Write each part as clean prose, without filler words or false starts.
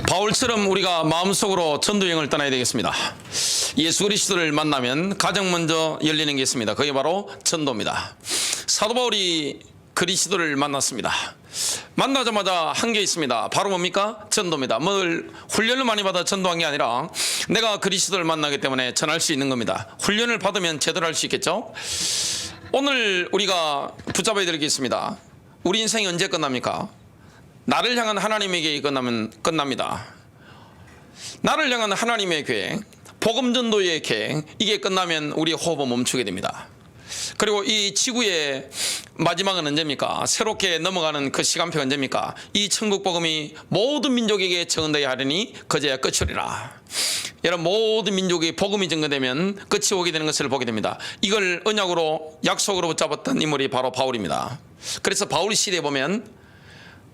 바울처럼 우리가 마음속으로 전도여행을 떠나야 되겠습니다. 예수 그리스도를 만나면 가장 먼저 열리는 게 있습니다. 그게 바로 전도입니다. 사도 바울이 그리스도를 만났습니다. 만나자마자 한 게 있습니다. 바로 뭡니까? 전도입니다. 뭘 훈련을 많이 받아 전도한 게 아니라 내가 그리스도를 만나기 때문에 전할 수 있는 겁니다. 훈련을 받으면 제대로 할 수 있겠죠. 오늘 우리가 붙잡아야 될 게 있습니다. 우리 인생이 언제 끝납니까? 나를 향한 하나님의 계획이 끝납니다. 나를 향한 하나님의 계획, 복음 전도의 계획, 이게 끝나면 우리 호흡은 멈추게 됩니다. 그리고 이 지구의 마지막은 언제입니까? 새롭게 넘어가는 그 시간표가 언제입니까? 이 천국 복음이 모든 민족에게 전되어야 하리니 그제야 끝이리라. 여러분, 모든 민족이 복음이 전거되면 끝이 오게 되는 것을 보게 됩니다. 이걸 언약으로 약속으로 붙잡았던 인물이 바로 바울입니다. 그래서 바울 시대에 보면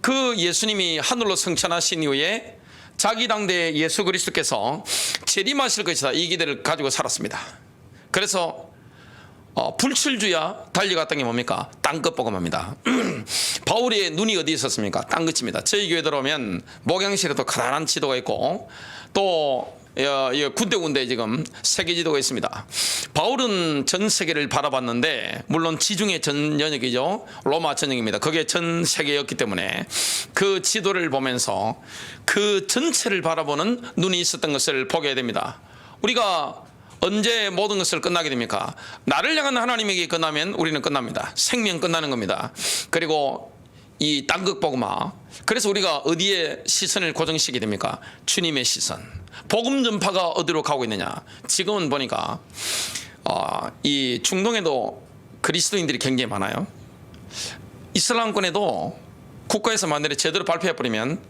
그 예수님이 하늘로 승천하신 이후에 자기 당대 예수 그리스도께서 재림하실 것이다, 이 기대를 가지고 살았습니다. 그래서 불칠주야 달려갔던 게 뭡니까? 땅끝 복음합니다. 바울의 눈이 어디 있었습니까? 땅끝입니다. 저희 교회 들어오면 목양실에도 커다란 지도가 있고 또 군데군데 지금 세계 지도가 있습니다. 바울은 전 세계를 바라봤는데, 물론 지중해 전 영역이죠. 로마 전역입니다. 그게 전 세계였기 때문에 그 지도를 보면서 그 전체를 바라보는 눈이 있었던 것을 보게 됩니다. 우리가 언제 모든 것을 끝나게 됩니까? 나를 향한 하나님에게 끝나면 우리는 끝납니다. 생명 끝나는 겁니다. 그리고 이 땅끝 복음화, 그래서 우리가 어디에 시선을 고정시키게 됩니까? 주님의 시선. 복음 전파가 어디로 가고 있느냐? 지금은 보니까 이 중동에도 그리스도인들이 굉장히 많아요. 이슬람권에도 국가에서 만약에 제대로 발표해버리면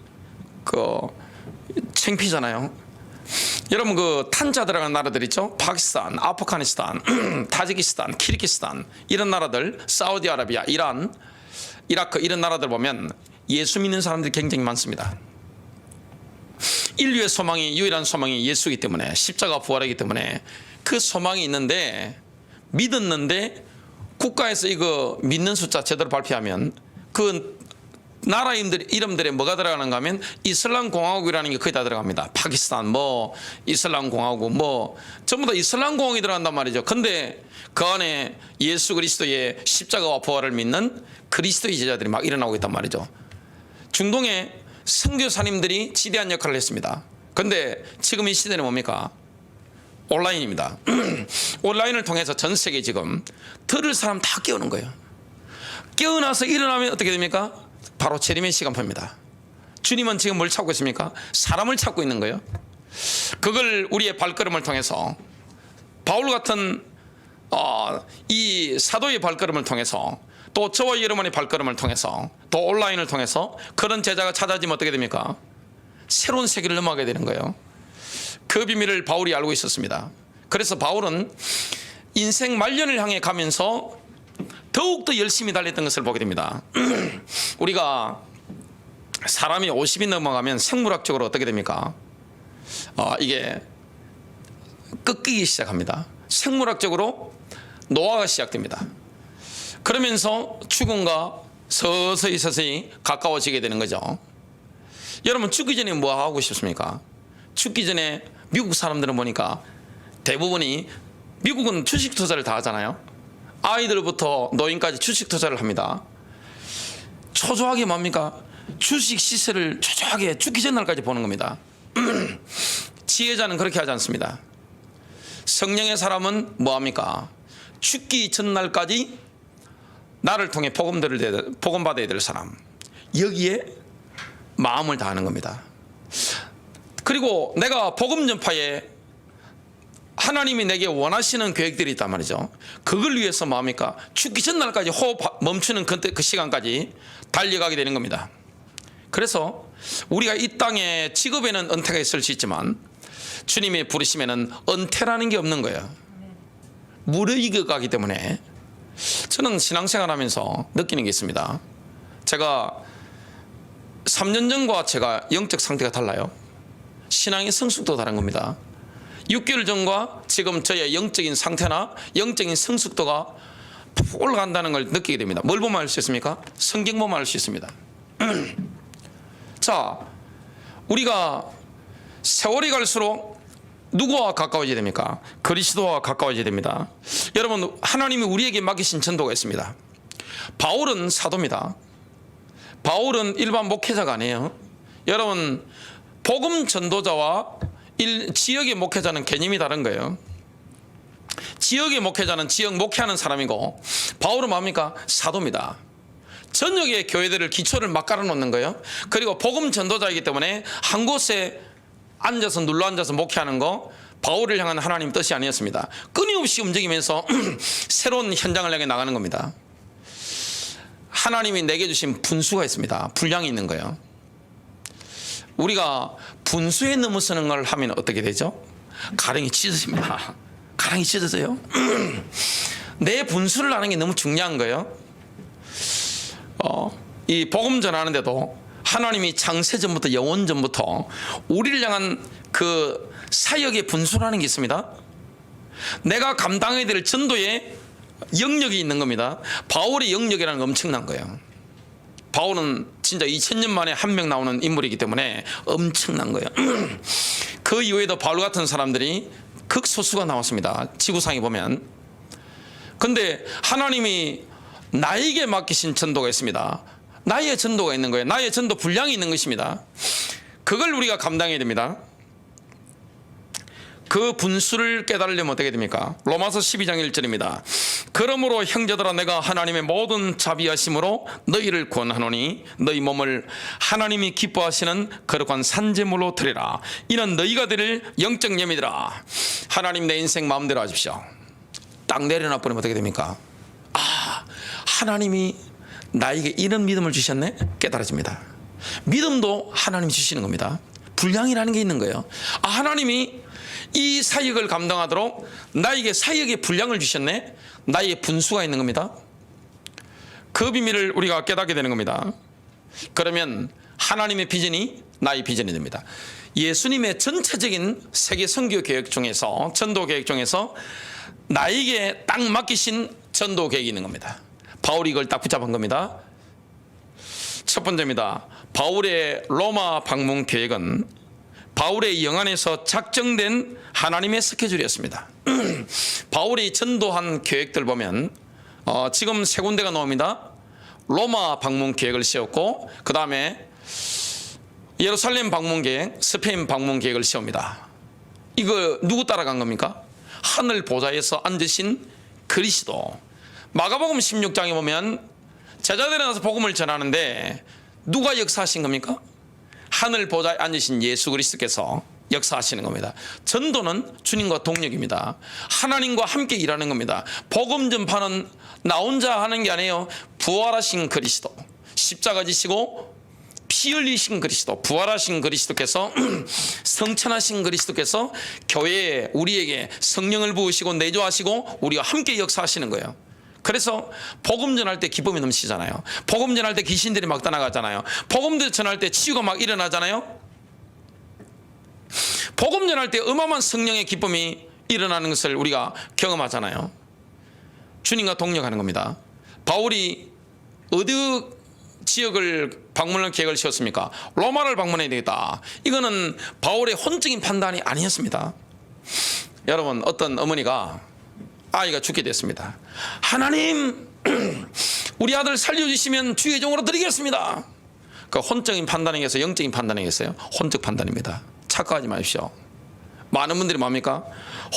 창피잖아요. 여러분, 그 탄자 들어가는 나라들 있죠? 파키스탄, 아프가니스탄, 타지키스탄, 키르기스탄, 이런 나라들, 사우디아라비아, 이란, 이라크, 이런 나라들 보면 예수 믿는 사람들이 굉장히 많습니다. 인류의 소망이, 유일한 소망이 예수이기 때문에, 십자가 부활이기 때문에 그 소망이 있는데, 믿었는데 국가에서 이거 믿는 숫자 제대로 발표하면 그 나라 이름들에 뭐가 들어가는가 하면 이슬람 공화국이라는 게 거의 다 들어갑니다. 파키스탄, 이슬람 공화국, 전부 다 이슬람 공화국이 들어간단 말이죠. 근데 그 안에 예수 그리스도의 십자가와 부활을 믿는 그리스도의 제자들이 막 일어나고 있단 말이죠. 중동에 선교사님들이 지대한 역할을 했습니다. 근데 지금 이 시대는 뭡니까? 온라인입니다. 온라인을 통해서 전 세계 지금 들을 사람 다 깨우는 거예요. 깨어나서 일어나면 어떻게 됩니까? 바로 재림의 시간표입니다. 주님은 지금 뭘 찾고 있습니까? 사람을 찾고 있는 거예요. 그걸 우리의 발걸음을 통해서, 바울 같은 이 사도의 발걸음을 통해서, 또 저와 여러분의 발걸음을 통해서, 또 온라인을 통해서 그런 제자가 찾아지면 어떻게 됩니까? 새로운 세계를 넘어가게 되는 거예요. 그 비밀을 바울이 알고 있었습니다. 그래서 바울은 인생 말년을 향해 가면서 더욱더 열심히 달렸던 것을 보게 됩니다. 우리가 사람이 50이 넘어가면 생물학적으로 어떻게 됩니까? 이게 꺾이기 시작합니다. 생물학적으로 노화가 시작됩니다. 그러면서 죽음과 서서히 가까워지게 되는 거죠. 여러분, 죽기 전에 뭐 하고 싶습니까? 죽기 전에 미국 사람들은 보니까 대부분이, 미국은 주식 투자를 다 하잖아요. 아이들부터 노인까지 주식 투자를 합니다. 초조하게 뭡니까? 주식 시세를 초조하게 죽기 전날까지 보는 겁니다. 지혜자는 그렇게 하지 않습니다. 성령의 사람은 뭐합니까? 죽기 전날까지 나를 통해 복음 받아야 될 사람, 여기에 마음을 다하는 겁니다. 그리고 내가 복음 전파에 하나님이 내게 원하시는 계획들이 있단 말이죠. 그걸 위해서 뭐합니까? 죽기 전날까지 호흡 멈추는 그 시간까지 달려가게 되는 겁니다. 그래서 우리가 이 땅에 직업에는 은퇴가 있을 수 있지만 주님의 부르심에는 은퇴라는 게 없는 거예요. 무르익어가기 때문에 저는 신앙생활하면서 느끼는 게 있습니다. 제가 3년 전과 제가 영적 상태가 달라요. 신앙의 성숙도 다른 겁니다. 6개월 전과 지금 저의 영적인 상태나 영적인 성숙도가 올라간다는 걸 느끼게 됩니다. 뭘 보면 알 수 있습니까? 성경 보면 알 수 있습니다. 자, 우리가 세월이 갈수록 누구와 가까워져야 됩니까? 그리스도와 가까워져야 됩니다. 여러분, 하나님이 우리에게 맡기신 전도가 있습니다. 바울은 사도입니다. 바울은 일반 목회자가 아니에요. 여러분, 복음 전도자와 지역의 목회자는 개념이 다른 거예요. 지역의 목회자는 지역 목회하는 사람이고, 바울은 뭡니까? 사도입니다. 전역의 교회들을 기초를 막 깔아놓는 거예요. 그리고 복음 전도자이기 때문에 한 곳에 앉아서 눌러앉아서 목회하는 거, 바울을 향한 하나님 뜻이 아니었습니다. 끊임없이 움직이면서 새로운 현장을 향해 나가는 겁니다. 하나님이 내게 주신 분수가 있습니다. 분량이 있는 거예요. 우리가 분수에 넘어서는 걸 하면 어떻게 되죠? 가랑이 찢어집니다. 가랑이 찢어져요. 내 분수를 아는 게 너무 중요한 거예요. 이 복음 전하는데도 하나님이 창세전부터 영원전부터 우리를 향한 그 사역의 분수라는 게 있습니다. 내가 감당해야 될 전도의 영역이 있는 겁니다. 바울의 영역이라는 건 엄청난 거예요. 바울은 진짜 2000년 만에 한 명 나오는 인물이기 때문에 엄청난 거예요. 그 이후에도 바울 같은 사람들이 극소수가 나왔습니다. 지구상에 보면. 근데 하나님이 나에게 맡기신 전도가 있습니다. 나의 전도가 있는 거예요. 나의 전도 분량이 있는 것입니다. 그걸 우리가 감당해야 됩니다. 그 분수를 깨달으려면 어떻게 됩니까? 로마서 12장 1절입니다. 그러므로 형제들아, 내가 하나님의 모든 자비하심으로 너희를 구원하노니 너희 몸을 하나님이 기뻐하시는 거룩한 산제물로 드리라. 이는 너희가 드릴 영적 예물이라. 하나님, 내 인생 마음대로 하십시오. 딱 내려놔 버리면 어떻게 됩니까? 하나님이 나에게 이런 믿음을 주셨네? 깨달아집니다. 믿음도 하나님이 주시는 겁니다. 분량이라는 게 있는 거예요. 하나님이 이 사역을 감당하도록 나에게 사역의 분량을 주셨네? 나의 분수가 있는 겁니다. 그 비밀을 우리가 깨닫게 되는 겁니다. 그러면 하나님의 비전이 나의 비전이 됩니다. 예수님의 전체적인 세계 선교 계획 중에서, 전도 계획 중에서 나에게 딱 맡기신 전도 계획이 있는 겁니다. 바울이 이걸 딱 붙잡은 겁니다. 첫 번째입니다. 바울의 로마 방문 계획은 바울의 영안에서 작정된 하나님의 스케줄이었습니다. 바울이 전도한 계획들 보면 지금 세 군데가 나옵니다. 로마 방문 계획을 세웠고, 그 다음에 예루살렘 방문 계획, 스페인 방문 계획을 세웁니다. 이거 누구 따라간 겁니까? 하늘 보좌에서 앉으신 그리스도. 마가복음 16장에 보면 제자들이 나서 복음을 전하는데 누가 역사하신 겁니까? 하늘 보좌에 앉으신 예수 그리스도께서 역사하시는 겁니다. 전도는 주님과 동력입니다. 하나님과 함께 일하는 겁니다. 복음 전파는 나 혼자 하는 게 아니에요. 부활하신 그리스도, 십자가 지시고 피 흘리신 그리스도, 부활하신 그리스도께서 성천하신 그리스도께서 교회에 우리에게 성령을 부으시고 내조하시고 우리와 함께 역사하시는 거예요. 그래서 복음 전할 때 기쁨이 넘치잖아요. 복음 전할 때 귀신들이 막 떠나가잖아요. 복음 전할 때 치유가 막 일어나잖아요. 복음 전할 때 어마어마한 성령의 기쁨이 일어나는 것을 우리가 경험하잖아요. 주님과 동력하는 겁니다. 바울이 어디 지역을 방문할 계획을 세웠습니까? 로마를 방문해야 되겠다. 이거는 바울의 혼적인 판단이 아니었습니다. 여러분, 어떤 어머니가 아이가 죽게 됐습니다. 하나님, 우리 아들 살려주시면 주의 종으로 드리겠습니다. 그 혼적인 판단이겠어요? 영적인 판단이겠어요? 혼적 판단입니다. 착각하지 마십시오. 많은 분들이 뭡니까?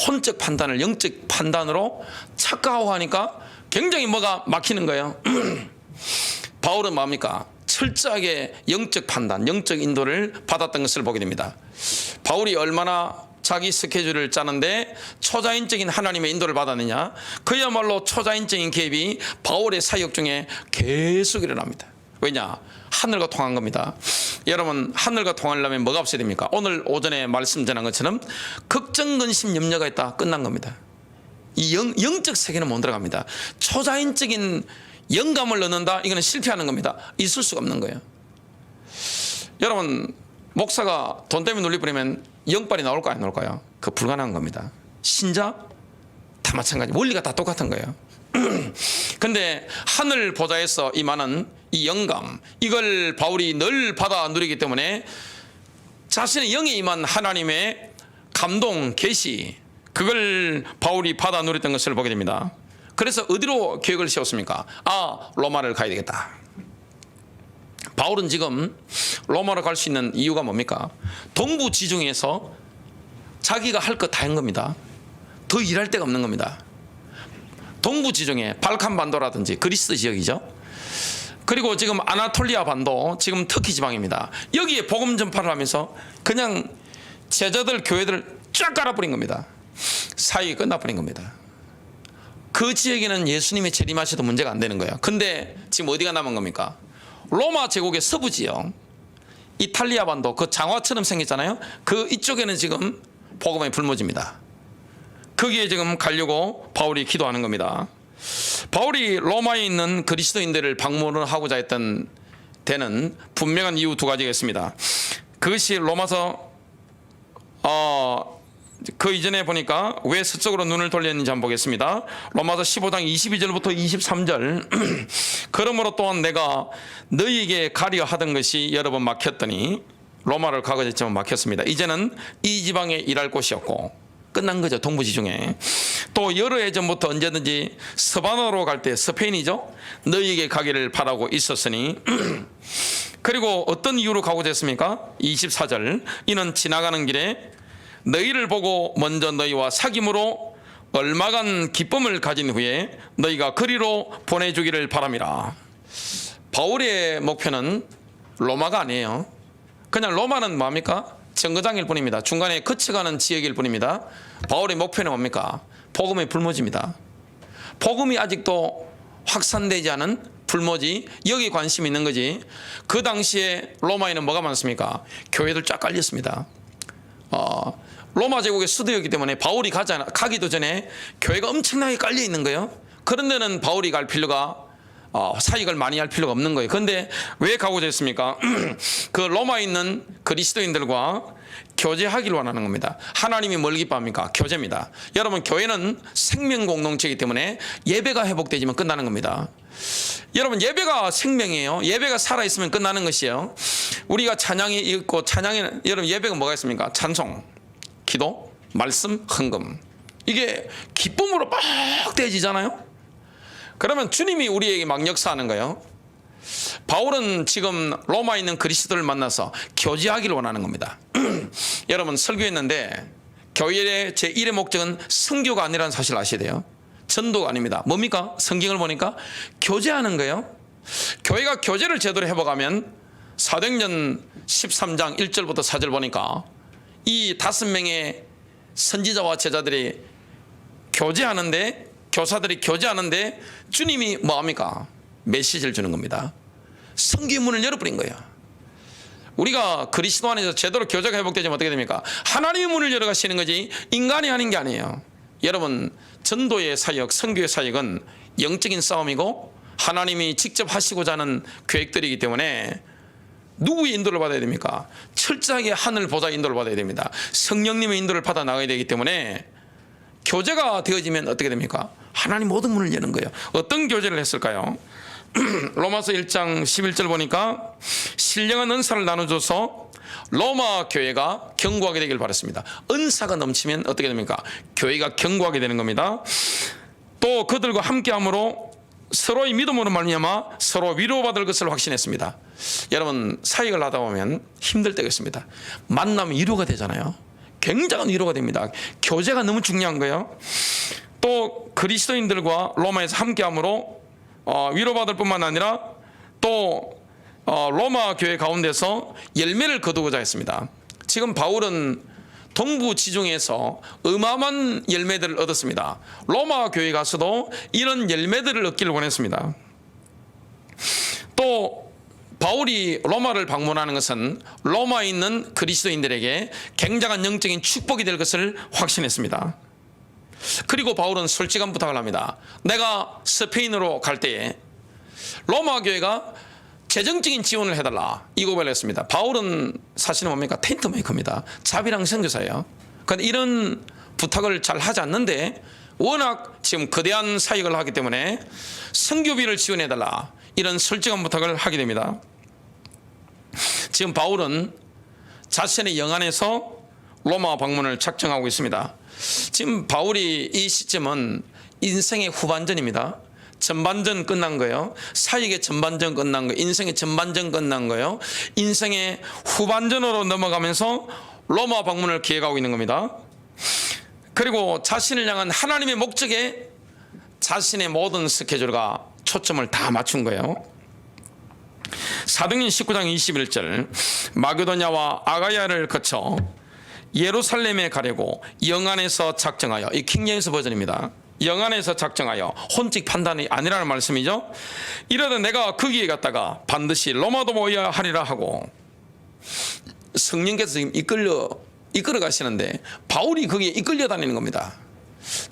혼적 판단을 영적 판단으로 착각하고 하니까 굉장히 뭐가 막히는 거예요. 바울은 뭡니까? 철저하게 영적 판단, 영적 인도를 받았던 것을 보게 됩니다. 바울이 얼마나 자기 스케줄을 짜는데 초자연적인 하나님의 인도를 받았느냐? 그야말로 초자연적인 개입이 바울의 사역 중에 계속 일어납니다. 왜냐? 하늘과 통한 겁니다. 여러분, 하늘과 통하려면 뭐가 없어야 됩니까? 오늘 오전에 말씀 전한 것처럼 걱정, 근심, 염려가 있다. 끝난 겁니다. 이 영적 세계는 못 들어갑니다. 초자연적인 영감을 넣는다? 이거는 실패하는 겁니다. 있을 수가 없는 거예요. 여러분, 목사가 돈 때문에 눌리버리면 영빨이 나올까요, 안 나올까요? 그 불가능한 겁니다. 신자 다 마찬가지, 원리가 다 똑같은 거예요. 근데 하늘 보좌에서 임하는 이 영감, 이걸 바울이 늘 받아 누리기 때문에 자신의 영에 임한 하나님의 감동, 계시, 그걸 바울이 받아 누렸던 것을 보게 됩니다. 그래서 어디로 계획을 세웠습니까? 로마를 가야 되겠다. 바울은 지금 로마로 갈 수 있는 이유가 뭡니까? 동부 지중해에서 자기가 할 것 다 한 겁니다. 더 일할 데가 없는 겁니다. 동부 지중해, 발칸 반도라든지 그리스 지역이죠. 그리고 지금 아나톨리아 반도, 지금 터키 지방입니다. 여기에 복음 전파를 하면서 그냥 제자들, 교회들을 쫙 깔아버린 겁니다. 사역이 끝나버린 겁니다. 그 지역에는 예수님의 재림하셔도 문제가 안 되는 거예요. 근데 지금 어디가 남은 겁니까? 로마 제국의 서부 지역, 이탈리아 반도, 그 장화처럼 생겼잖아요. 그 이쪽에는 지금 복음의 불모지입니다. 거기에 지금 가려고 바울이 기도하는 겁니다. 바울이 로마에 있는 그리스도인들을 방문을 하고자 했던 데는 분명한 이유 두 가지가 있습니다. 그것이 로마서 그 이전에 보니까 왜 서쪽으로 눈을 돌렸는지 한번 보겠습니다. 로마서 15장 22절부터 23절. 그러므로 또한 내가 너희에게 가려 하던 것이 여러 번 막혔더니, 로마를 가고자 했지만 막혔습니다. 이제는 이 지방에 일할 곳이었고 끝난 거죠. 동부지중해. 또 여러 해 전부터 언제든지 스바나로 갈 때, 스페인이죠, 너희에게 가기를 바라고 있었으니 그리고 어떤 이유로 가고자 했습니까? 24절. 이는 지나가는 길에 너희를 보고 먼저 너희와 사귐으로 얼마간 기쁨을 가진 후에 너희가 그리로 보내주기를 바람이라. 바울의 목표는 로마가 아니에요. 그냥 로마는 뭡니까? 정거장일 뿐입니다. 중간에 거쳐가는 지역일 뿐입니다. 바울의 목표는 뭡니까? 복음의 불모지입니다. 복음이 아직도 확산되지 않은 불모지, 여기 관심이 있는 거지. 그 당시에 로마에는 뭐가 많습니까? 교회들 쫙 깔렸습니다. 로마 제국의 수도였기 때문에 바울이 가기도 전에 교회가 엄청나게 깔려 있는 거예요. 그런 데는 바울이 갈 필요가, 사역을 많이 할 필요가 없는 거예요. 그런데 왜 가고자 했습니까? 그 로마에 있는 그리스도인들과 교제하기를 원하는 겁니다. 하나님이 뭘 기뻐합니까? 교제입니다. 여러분, 교회는 생명 공동체이기 때문에 예배가 회복되지만 끝나는 겁니다. 여러분, 예배가 생명이에요. 예배가 살아있으면 끝나는 것이에요. 우리가 찬양이 있고, 찬양에는, 여러분, 예배가 뭐가 있습니까? 찬송, 기도, 말씀, 헌금. 이게 기쁨으로 막 되어지잖아요. 그러면 주님이 우리에게 막 역사하는 거예요. 바울은 지금 로마에 있는 그리스도를 만나서 교제하기를 원하는 겁니다. 여러분, 설교했는데 교회의 제1의 목적은 선교가 아니라는 사실을 아셔야 돼요. 전도가 아닙니다. 뭡니까? 성경을 보니까 교제하는 거예요. 교회가 교제를 제대로 해보가면 사도행전 13장 1절부터 4절 보니까 이 5명의 선지자와 제자들이 교제하는데, 교사들이 교제하는데 주님이 뭐합니까? 메시지를 주는 겁니다. 성경의 문을 열어버린 거예요. 우리가 그리스도 안에서 제대로 교제가 회복되지면 어떻게 됩니까? 하나님의 문을 열어가시는 거지 인간이 하는 게 아니에요. 여러분, 전도의 사역, 선교의 사역은 영적인 싸움이고 하나님이 직접 하시고자 하는 계획들이기 때문에 누구의 인도를 받아야 됩니까? 철저하게 하늘 보좌 인도를 받아야 됩니다. 성령님의 인도를 받아 나가야 되기 때문에 교제가 되어지면 어떻게 됩니까? 하나님 모든 문을 여는 거예요. 어떤 교제를 했을까요? 로마서 1장 11절 보니까 신령한 은사를 나눠줘서 로마 교회가 견고하게 되길 바랐습니다. 은사가 넘치면 어떻게 됩니까? 교회가 견고하게 되는 겁니다. 또 그들과 함께함으로 서로의 믿음으로 말미암아 서로 위로받을 것을 확신했습니다. 여러분, 사역을 하다 보면 힘들 때가 있습니다. 만나면 위로가 되잖아요. 굉장한 위로가 됩니다. 교제가 너무 중요한 거예요. 또 그리스도인들과 로마에서 함께함으로 위로받을 뿐만 아니라 또 로마 교회 가운데서 열매를 거두고자 했습니다. 지금 바울은 동부 지중해에서 어마어마한 열매들을 얻었습니다. 로마 교회 가서도 이런 열매들을 얻기를 원했습니다. 또 바울이 로마를 방문하는 것은 로마에 있는 그리스도인들에게 굉장한 영적인 축복이 될 것을 확신했습니다. 그리고 바울은 솔직한 부탁을 합니다. 내가 스페인으로 갈 때에 로마 교회가 재정적인 지원을 해달라, 이 고백을 했습니다. 바울은 사실은 뭡니까? 텐트 메이커입니다. 자비랑 선교사예요. 그런데 이런 부탁을 잘 하지 않는데 워낙 지금 거대한 사역을 하기 때문에 선교비를 지원해달라, 이런 솔직한 부탁을 하게 됩니다. 지금 바울은 자신의 영안에서 로마 방문을 작정하고 있습니다. 지금 바울이 이 시점은 인생의 후반전입니다. 전반전 끝난 거예요. 사역의 전반전 끝난 거예요. 인생의 전반전 끝난 거예요. 인생의 후반전으로 넘어가면서 로마 방문을 기획하고 있는 겁니다. 그리고 자신을 향한 하나님의 목적에 자신의 모든 스케줄과 초점을 다 맞춘 거예요. 사도행전 19장 21절 마게도냐와 아가야를 거쳐 예루살렘에 가려고 영안에서 작정하여, 이 킹제임스 버전입니다. 영안에서 작정하여, 혼직 판단이 아니라는 말씀이죠. 이러다 내가 거기에 갔다가 반드시 로마도 모여야 하리라 하고, 성령께서 지금 이끌어 가시는데 바울이 거기에 이끌려 다니는 겁니다.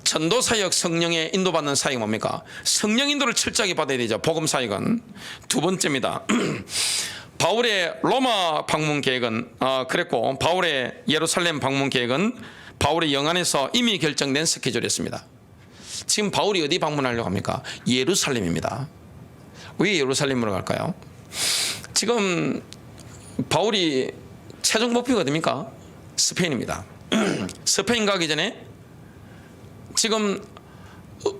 전도 사역, 성령의 인도받는 사역이 뭡니까? 성령 인도를 철저하게 받아야 되죠. 복음 사역은. 두 번째입니다. 바울의 로마 방문 계획은 그랬고, 바울의 예루살렘 방문 계획은 바울의 영안에서 이미 결정된 스케줄이었습니다. 지금 바울이 어디 방문하려고 합니까? 예루살렘입니다. 왜 예루살렘으로 갈까요? 지금 바울이 최종 목표가 어디입니까? 스페인입니다. 스페인 가기 전에 지금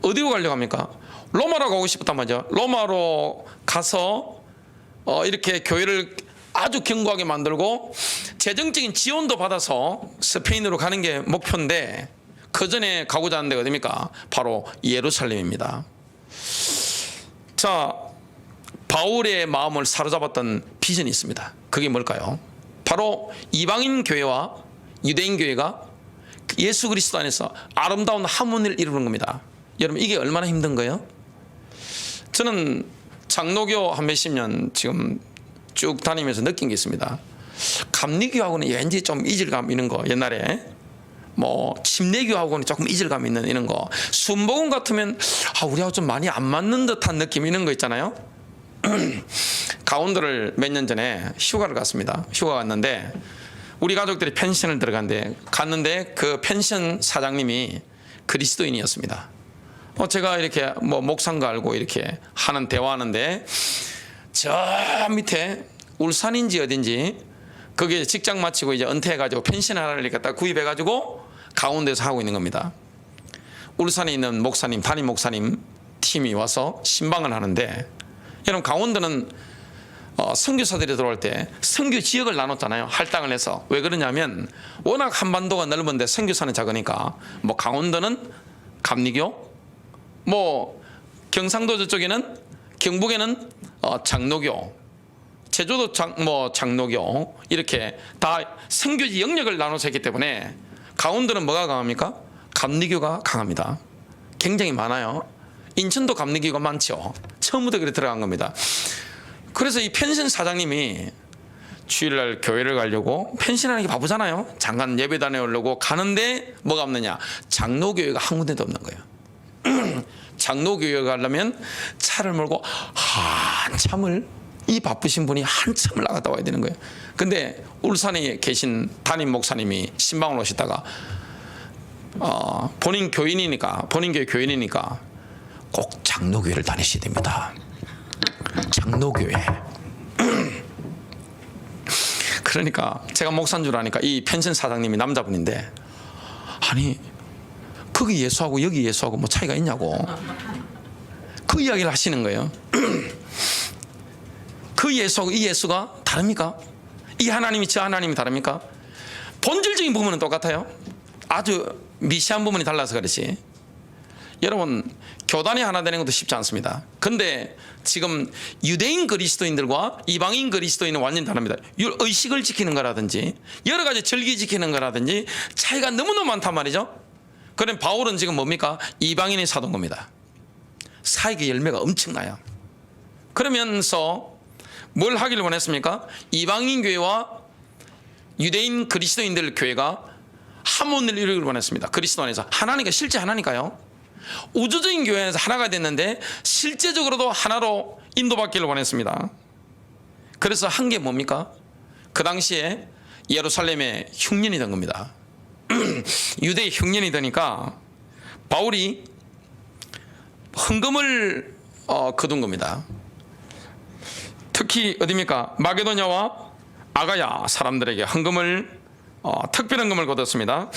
어디로 가려고 합니까? 로마로 가고 싶었단 말이죠. 로마로 가서 이렇게 교회를 아주 견고하게 만들고 재정적인 지원도 받아서 스페인으로 가는 게 목표인데, 그 전에 가고자 하는 데가 어디입니까? 바로 예루살렘입니다. 자, 바울의 마음을 사로잡았던 비전이 있습니다. 그게 뭘까요? 바로 이방인 교회와 유대인 교회가 예수 그리스도 안에서 아름다운 하모니를 이루는 겁니다. 여러분, 이게 얼마나 힘든 거예요? 저는 장로교 한 몇십 년 지금 쭉 다니면서 느낀 게 있습니다. 감리교하고는 왠지 좀 이질감 있는 거, 옛날에 뭐 침례교하고는 조금 이질감 있는 이런 거, 순복음 같으면 우리하고 좀 많이 안 맞는 듯한 느낌, 이런 거 있잖아요. 강원도를 몇 년 전에 휴가를 갔습니다. 휴가 갔는데 우리 가족들이 펜션을 갔는데 그 펜션 사장님이 그리스도인이었습니다. 제가 이렇게 뭐 목상가 알고 이렇게 대화하는데, 저 밑에 울산인지 어딘지 거기에 직장 마치고 이제 은퇴해가지고 펜션 하나를 이렇게 딱 구입해가지고 강원도에서 하고 있는 겁니다. 울산에 있는 목사님, 담임 목사님 팀이 와서 신방을 하는데, 여러분 강원도는 선교사들이 들어올 때 선교 지역을 나눴잖아요. 할당을 해서. 왜 그러냐면 워낙 한반도가 넓은데 선교사는 작으니까, 뭐 강원도는 감리교, 뭐 경상도 저쪽에는, 경북에는 장로교, 제주도 장로교, 이렇게 다 선교지 영역을 나눠서 했기 때문에 강원도는 뭐가 강합니까? 감리교가 강합니다. 굉장히 많아요. 인천도 감리교가 많죠. 처음부터 그렇게 들어간 겁니다. 그래서 이 펜션 사장님이 주일날 교회를 가려고, 펜션하는 게 바쁘잖아요. 잠깐 예배 다녀오려고 가는데 뭐가 없느냐? 장로교회가 한 군데도 없는 거예요. 장로교회 가려면 차를 몰고 한참을, 이 바쁘신 분이 한참을 나갔다 와야 되는 거예요. 근데 울산에 계신 담임 목사님이 신방을 오시다가 본인 교회 교인이니까 꼭 장로교회를 다니셔야 됩니다. 장로교회. 그러니까 제가 목사인 줄 아니까 이 펜션 사장님이 남자분인데, 아니 거기 예수하고 여기 예수하고 뭐 차이가 있냐고 그 이야기를 하시는 거예요. 그 예수하고 이 예수가 다릅니까? 이 하나님이 저 하나님이 다릅니까? 본질적인 부분은 똑같아요. 아주 미시한 부분이 달라서 그렇지. 여러분, 교단이 하나 되는 것도 쉽지 않습니다. 근데 지금 유대인 그리스도인들과 이방인 그리스도인은 완전히 다릅니다. 의식을 지키는 거라든지 여러 가지 절기 지키는 거라든지 차이가 너무너무 많단 말이죠. 그럼 바울은 지금 뭡니까? 이방인의 사도인 겁니다. 사역의 열매가 엄청나요. 그러면서 뭘 하기를 원했습니까? 이방인 교회와 유대인 그리스도인들 교회가 하모니를 이루기를 원했습니다. 그리스도 안에서. 하나니까, 실제 하나니까요. 우주적인 교회에서 하나가 됐는데 실제적으로도 하나로 인도받기를 원했습니다. 그래서 한 게 뭡니까? 그 당시에 예루살렘에 흉년이 된 겁니다. 유대의 흉년이 되니까 바울이 헌금을 거둔 겁니다. 특히 어디입니까? 마게도냐와 아가야 사람들에게 헌금을 특별 헌금을 거뒀습니다.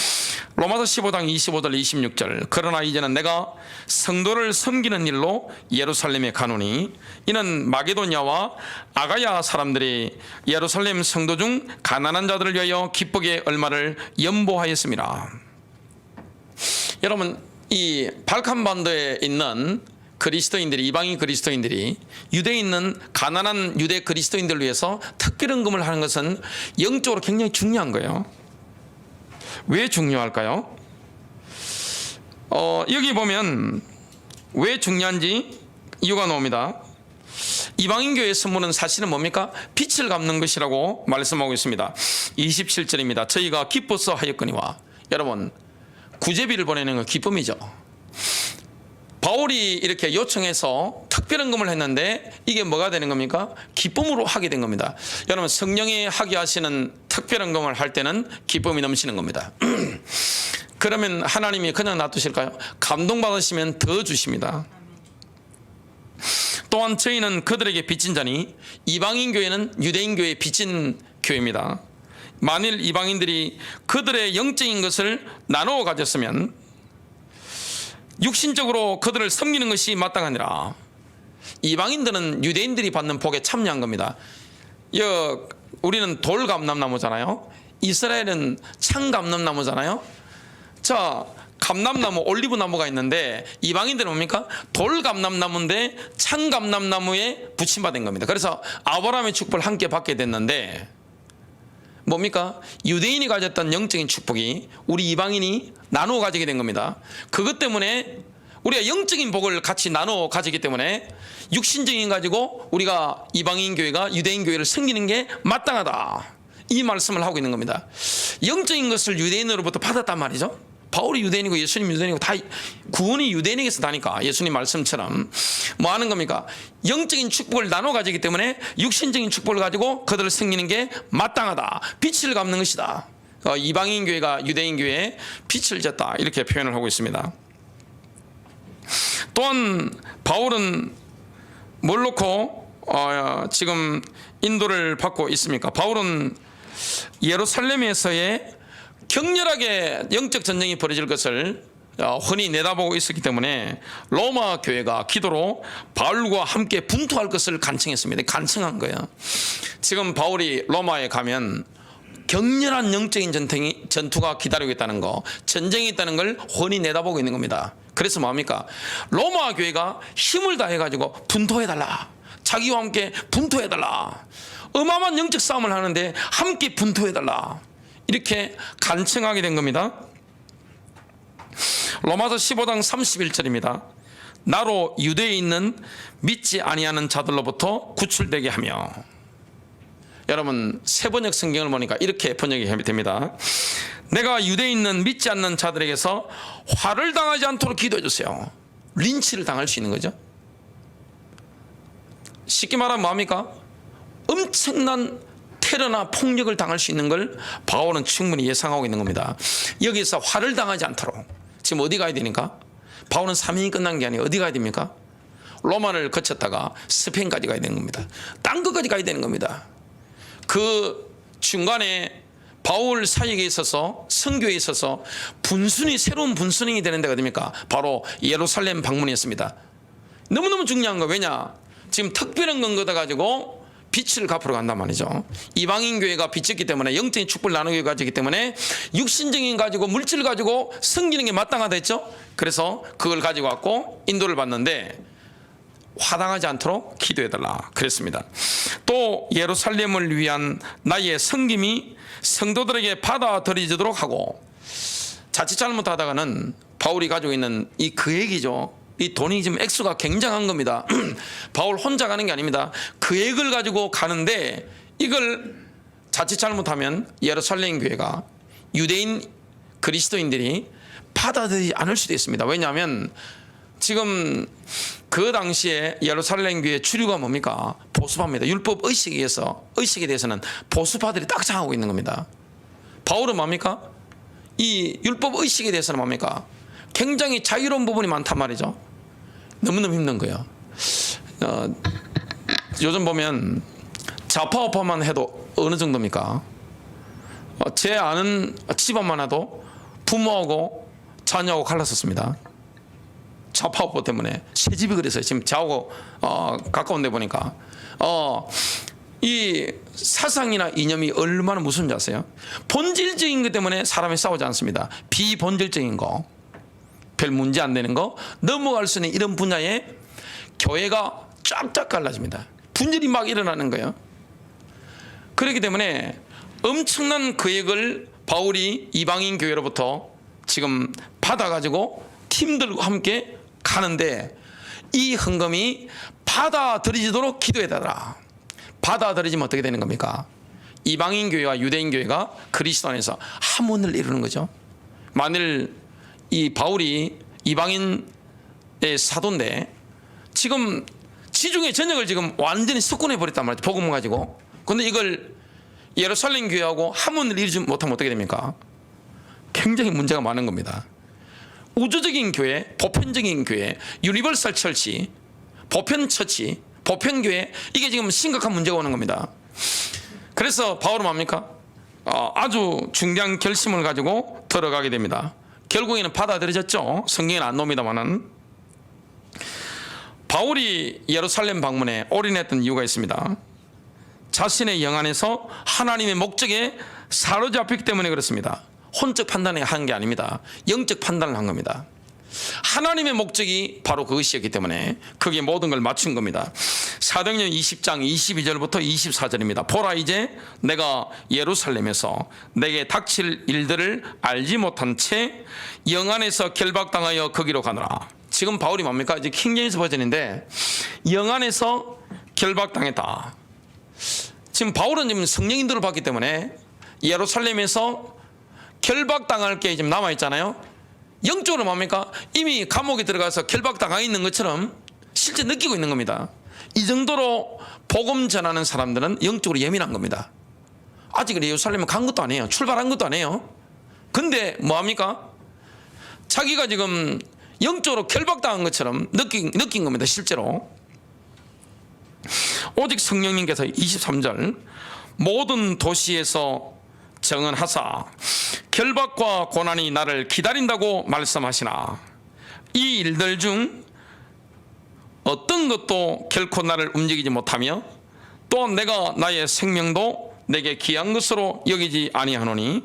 로마서 15장 25절 26절 그러나 이제는 내가 성도를 섬기는 일로 예루살렘에 가노니 이는 마게도냐와 아가야 사람들이 예루살렘 성도 중 가난한 자들을 위하여 기쁘게 얼마를 연보하였습니다. 여러분, 이 발칸반도에 있는 그리스도인들이, 이방인 그리스도인들이 유대에 있는 가난한 유대 그리스도인들을 위해서 특별 헌금을 하는 것은 영적으로 굉장히 중요한 거예요. 왜 중요할까요? 여기 보면 왜 중요한지 이유가 나옵니다. 이방인 교회의 선물은 사실은 뭡니까? 빛을 갚는 것이라고 말씀하고 있습니다. 27절입니다. 저희가 기뻐서 하였거니와. 여러분, 구제비를 보내는 건 기쁨이죠. 바울이 이렇게 요청해서 특별헌금을 했는데 이게 뭐가 되는 겁니까? 기쁨으로 하게 된 겁니다. 여러분, 성령이 하게 하시는 특별헌금을 할 때는 기쁨이 넘치는 겁니다. 그러면 하나님이 그냥 놔두실까요? 감동받으시면 더 주십니다. 또한 저희는 그들에게 빚진 자니 이방인 교회는 유대인 교회에 빚진 교회입니다. 만일 이방인들이 그들의 영적인 것을 나누어 가졌으면 육신적으로 그들을 섬기는 것이 마땅하니라. 이방인들은 유대인들이 받는 복에 참여한 겁니다. 우리는 돌 감람나무잖아요. 이스라엘은 창 감람나무잖아요. 자, 감람나무, 올리브나무가 있는데 이방인들은 뭡니까? 돌 감람나무인데 창 감람나무에 붙임받은 겁니다. 그래서 아브라함의 축복을 함께 받게 됐는데 뭡니까? 유대인이 가졌던 영적인 축복이 우리 이방인이 나누어 가지게 된 겁니다. 그것 때문에 우리가 영적인 복을 같이 나누어 가지기 때문에 육신적인 가지고 우리가 이방인 교회가 유대인 교회를 섬기는 게 마땅하다. 이 말씀을 하고 있는 겁니다. 영적인 것을 유대인으로부터 받았단 말이죠. 바울이 유대인이고 예수님 유대인이고 다 구원이 유대인에게서 다니까 예수님 말씀처럼 뭐 하는 겁니까? 영적인 축복을 나눠 가지기 때문에 육신적인 축복을 가지고 그들을 섬기는 게 마땅하다. 빛을 갚는 것이다. 이방인 교회가 유대인 교회에 빛을 졌다. 이렇게 표현을 하고 있습니다. 또한 바울은 뭘 놓고 지금 인도를 받고 있습니까? 바울은 예루살렘에서의 격렬하게 영적 전쟁이 벌어질 것을 흔히 내다보고 있었기 때문에 로마 교회가 기도로 바울과 함께 분투할 것을 간청했습니다. 간청한 거예요. 지금 바울이 로마에 가면 격렬한 영적인 전투가 기다리고 있다는 거, 전쟁이 있다는 걸 훤히 내다보고 있는 겁니다. 그래서 뭡니까? 로마 교회가 힘을 다해가지고 분투해달라. 자기와 함께 분투해달라. 어마어마한 영적 싸움을 하는데 함께 분투해달라. 이렇게 간청하게 된 겁니다. 로마서 15장 31절입니다. 나로 유대에 있는 믿지 아니하는 자들로부터 구출되게 하며. 여러분, 세번역 성경을 보니까 이렇게 번역이 됩니다. 내가 유대에 있는 믿지 않는 자들에게서 화를 당하지 않도록 기도해 주세요. 린치를 당할 수 있는 거죠. 쉽게 말하면 뭐합니까? 엄청난 테러나 폭력을 당할 수 있는 걸 바울은 충분히 예상하고 있는 겁니다. 여기서 화를 당하지 않도록 지금 어디 가야 되니까? 바울은 사명이 끝난 게 아니에요. 어디 가야 됩니까? 로마를 거쳤다가 스페인까지 가야 되는 겁니다. 딴 것까지 가야 되는 겁니다. 그 중간에 바울 사역에 있어서 선교에 있어서 새로운 분순이 되는 데가 어디입니까? 바로 예루살렘 방문이었습니다. 너무너무 중요한 거. 왜냐? 지금 특별한 건 거다 가지고 빛을 갚으러 간단 말이죠. 이방인 교회가 빛이기 때문에 영적인 축복을 나누게 가지기 때문에 육신적인 가지고 물질을 가지고 섬기는 게 마땅하다 했죠. 그래서 그걸 가지고 왔고 인도를 받는데 화당하지 않도록 기도해달라 그랬습니다. 또 예루살렘을 위한 나의 섬김이 성도들에게 받아들여지도록 하고, 자칫 잘못하다가는 바울이 가지고 있는 이 금액이죠. 이 돈이 지금 액수가 굉장한 겁니다. 바울 혼자 가는 게 아닙니다. 금액을 가지고 가는데 이걸 자칫 잘못하면 예루살렘 교회가 유대인 그리스도인들이 받아들이지 않을 수도 있습니다. 왜냐하면 지금 그 당시에 예루살렘 교회 주류가 뭡니까? 보수파입니다. 율법 의식에 대해서는 보수파들이 딱 장하고 있는 겁니다. 바울은 뭡니까? 이 율법 의식에 대해서는 뭡니까? 굉장히 자유로운 부분이 많단 말이죠. 너무너무 힘든 거예요. 요즘 보면 좌파우파만 해도 어느 정도입니까? 제 아는 집안만 해도 부모하고 자녀하고 갈랐었습니다. 좌파우파 때문에 새 집이 그랬어요. 지금 저하고 가까운 데 보니까 이 사상이나 이념이 얼마나 무서운지 아세요? 본질적인 것 때문에 사람이 싸우지 않습니다. 비본질적인 거, 별 문제 안 되는 거 넘어갈 수 있는 이런 분야에 교회가 쫙쫙 갈라집니다. 분열이 막 일어나는 거예요. 그렇기 때문에 엄청난 거액을 바울이 이방인 교회로부터 지금 받아가지고 팀들과 함께 가는데, 이 헌금이 받아들이지도록 기도해달라. 받아들이지면 어떻게 되는 겁니까? 이방인 교회와 유대인 교회가 그리스도 안에서 함원을 이루는 거죠. 만일 이 바울이 이방인의 사도인데 지금 지중해 전역을 지금 완전히 석권해 버렸단 말이죠. 복음을 가지고. 근데 이걸 예루살렘 교회하고 함원을 이루지 못하면 어떻게 됩니까? 굉장히 문제가 많은 겁니다. 우주적인 교회, 보편적인 교회, 유니버설 처치, 보편 처치, 보편 교회, 이게 지금 심각한 문제가 오는 겁니다. 그래서 바울은 뭡니까? 아주 중대한 결심을 가지고 들어가게 됩니다. 결국에는 받아들여졌죠. 성경에는 안 나옵니다만은. 바울이 예루살렘 방문에 올인했던 이유가 있습니다. 자신의 영 안에서 하나님의 목적에 사로잡히기 때문에 그렇습니다. 혼적 판단을 한 게 아닙니다. 영적 판단을 한 겁니다. 하나님의 목적이 바로 그것이었기 때문에 거기에 모든 걸 맞춘 겁니다. 사도행전 20장 22절부터 24절입니다. 보라, 이제 내가 예루살렘에서 내게 닥칠 일들을 알지 못한 채 영 안에서 결박당하여 거기로 가노라. 지금 바울이 뭡니까? 이제 킹제임스 버전인데 영 안에서 결박당했다. 지금 바울은 지금 성령인들을 받기 때문에 예루살렘에서 결박당할 게 지금 남아있잖아요. 영적으로 뭡니까? 이미 감옥에 들어가서 결박당하 있는 것처럼 실제 느끼고 있는 겁니다. 이 정도로 복음 전하는 사람들은 영적으로 예민한 겁니다. 아직 예루살렘에 간 것도 아니에요. 출발한 것도 아니에요. 근데 뭐합니까? 자기가 지금 영적으로 결박당한 것처럼 느낀 겁니다. 실제로. 오직 성령님께서 23절 모든 도시에서 정언하사 결박과 고난이 나를 기다린다고 말씀하시나 이 일들 중 어떤 것도 결코 나를 움직이지 못하며 또 내가 나의 생명도 내게 귀한 것으로 여기지 아니하노니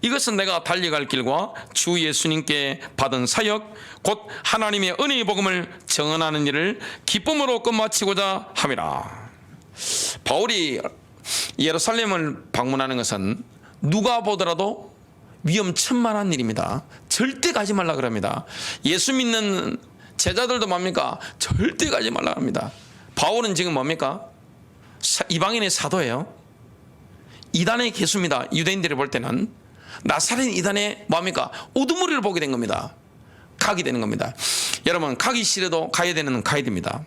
이것은 내가 달려갈 길과 주 예수님께 받은 사역 곧 하나님의 은혜의 복음을 정언하는 일을 기쁨으로 끝마치고자 함이라. 바울이 예루살렘을 방문하는 것은 누가 보더라도 위험천만한 일입니다. 절대 가지 말라 그럽니다. 예수 믿는 제자들도 뭡니까? 절대 가지 말라 합니다. 바울은 지금 뭡니까? 이방인의 사도예요. 이단의 개수입니다. 유대인들이 볼 때는 나사렛 이단의 뭡니까? 우두머리를 보게 된 겁니다. 가게 되는 겁니다. 여러분, 가기 싫어도 가야 되는 가야 됩니다.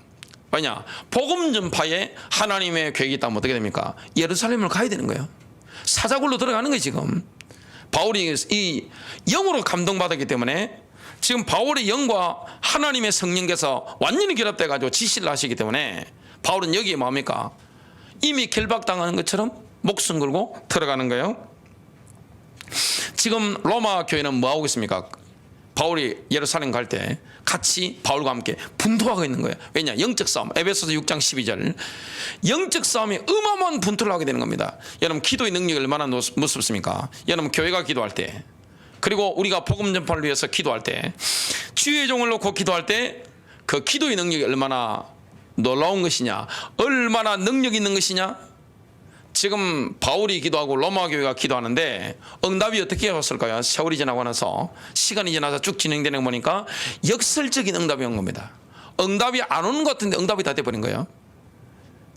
왜냐? 복음 전파에 하나님의 계획이 있다면 어떻게 됩니까? 예루살렘을 가야 되는 거예요. 사자굴로 들어가는 거예요. 지금 바울이 이 영으로 감동받았기 때문에 지금 바울의 영과 하나님의 성령께서 완전히 결합돼 가지고 지시를 하시기 때문에 바울은 여기에 뭡니까? 이미 결박당하는 것처럼 목숨 걸고 들어가는 거예요. 지금 로마 교회는 뭐 하고 있습니까? 바울이 예루살렘 갈 때 같이 바울과 함께 분투하고 있는 거예요. 왜냐? 영적 싸움. 에베소서 6장 12절. 영적 싸움이 어마어마한 분투를 하게 되는 겁니다. 여러분, 기도의 능력이 얼마나 무섭습니까? 여러분, 교회가 기도할 때, 그리고 우리가 복음 전파를 위해서 기도할 때, 주의 종을 놓고 기도할 때 그 기도의 능력이 얼마나 놀라운 것이냐, 얼마나 능력 있는 것이냐. 지금 바울이 기도하고 로마 교회가 기도하는데 응답이 어떻게 왔을까요? 세월이 지나고 나서, 시간이 지나서 쭉 진행되는 거 보니까 역설적인 응답이 온 겁니다. 응답이 안 오는 것 같은데 응답이 다 돼버린 거예요.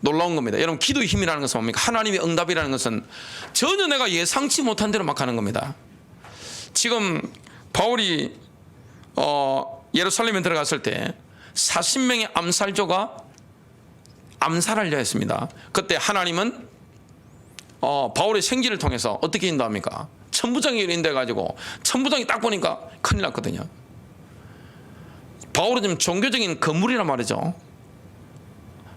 놀라운 겁니다. 여러분, 기도의 힘이라는 것은 뭡니까? 하나님의 응답이라는 것은 전혀 내가 예상치 못한 대로 막 하는 겁니다. 지금 바울이 예루살렘에 들어갔을 때 40명의 암살조가 암살하려 했습니다. 그때 하나님은 바울의 생기를 통해서 어떻게 인도합니까? 천부장이 인도해가지고 천부장이 딱 보니까 큰일 났거든요. 바울은 지금 종교적인 건물이란 말이죠.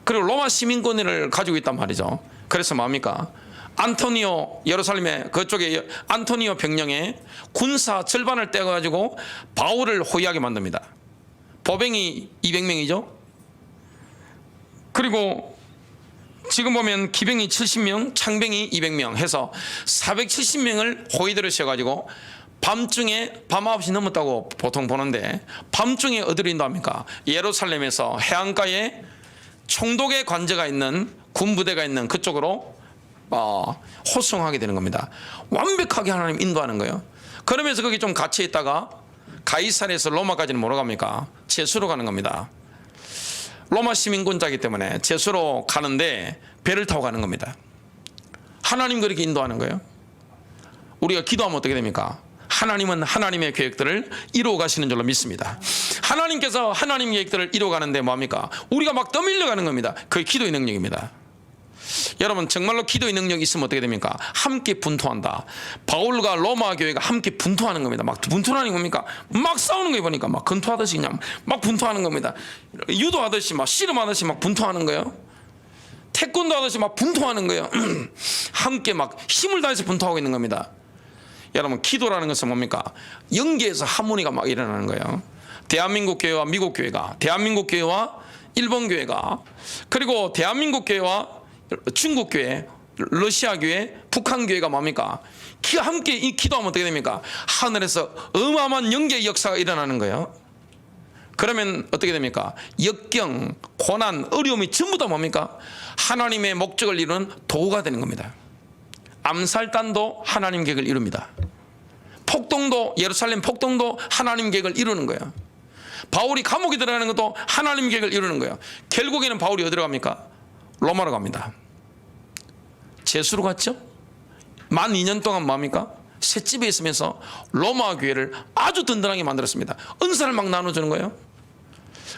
그리고 로마 시민권을 가지고 있단 말이죠. 그래서 뭡니까? 안토니오 예루살렘에 그쪽에 안토니오 병령의 군사 절반을 떼가지고 바울을 호위하게 만듭니다. 보병이 200명이죠. 그리고 지금 보면 기병이 70명, 창병이 200명 해서 470명을 호위대로 세워가지고 밤중에 밤 9시 넘었다고 보통 보는데 밤중에 어디로 인도합니까? 예루살렘에서 해안가에 총독의 관저가 있는 군부대가 있는 그쪽으로 호송하게 되는 겁니다. 완벽하게 하나님 인도하는 거예요. 그러면서 거기 좀 갇혀 있다가 가이사랴에서 로마까지는 뭐로 갑니까? 제수로 가는 겁니다. 로마 시민권자이기 때문에 제수로 가는데 배를 타고 가는 겁니다. 하나님 그렇게 인도하는 거예요. 우리가 기도하면 어떻게 됩니까? 하나님은 하나님의 계획들을 이루어 가시는 줄로 믿습니다. 하나님께서 하나님 계획들을 이루어 가는데 뭐합니까? 우리가 막 떠밀려 가는 겁니다. 그게 기도의 능력입니다. 여러분 정말로 기도의 능력이 있으면 어떻게 됩니까? 함께 분투한다. 바울과 로마 교회가 함께 분투하는 겁니다. 막 분투하는 겁니까? 막 싸우는 거 보니까 막 권투하듯이 그냥 막 분투하는 겁니다. 유도하듯이 막 씨름하듯이 막 분투하는 거예요. 태권도 하듯이 막 분투하는 거예요. 함께 막 힘을 다해서 분투하고 있는 겁니다. 여러분 기도라는 것은 뭡니까? 영계에서 하모니가 막 일어나는 거예요. 대한민국 교회와 미국 교회가, 대한민국 교회와 일본 교회가, 그리고 대한민국 교회와 중국 교회, 러시아 교회, 북한 교회가 뭡니까? 함께 이 기도하면 어떻게 됩니까? 하늘에서 어마어마한 영계의 역사가 일어나는 거예요. 그러면 어떻게 됩니까? 역경, 고난, 어려움이 전부 다 뭡니까? 하나님의 목적을 이루는 도구가 되는 겁니다. 암살단도 하나님 계획을 이룹니다. 폭동도, 예루살렘 폭동도 하나님 계획을 이루는 거예요. 바울이 감옥에 들어가는 것도 하나님 계획을 이루는 거예요. 결국에는 바울이 어디로 갑니까? 로마로 갑니다. 제수로 갔죠. 만 2년 동안 뭡니까? 셋집에 있으면서 로마 교회를 아주 든든하게 만들었습니다. 은사를 막 나눠주는 거예요.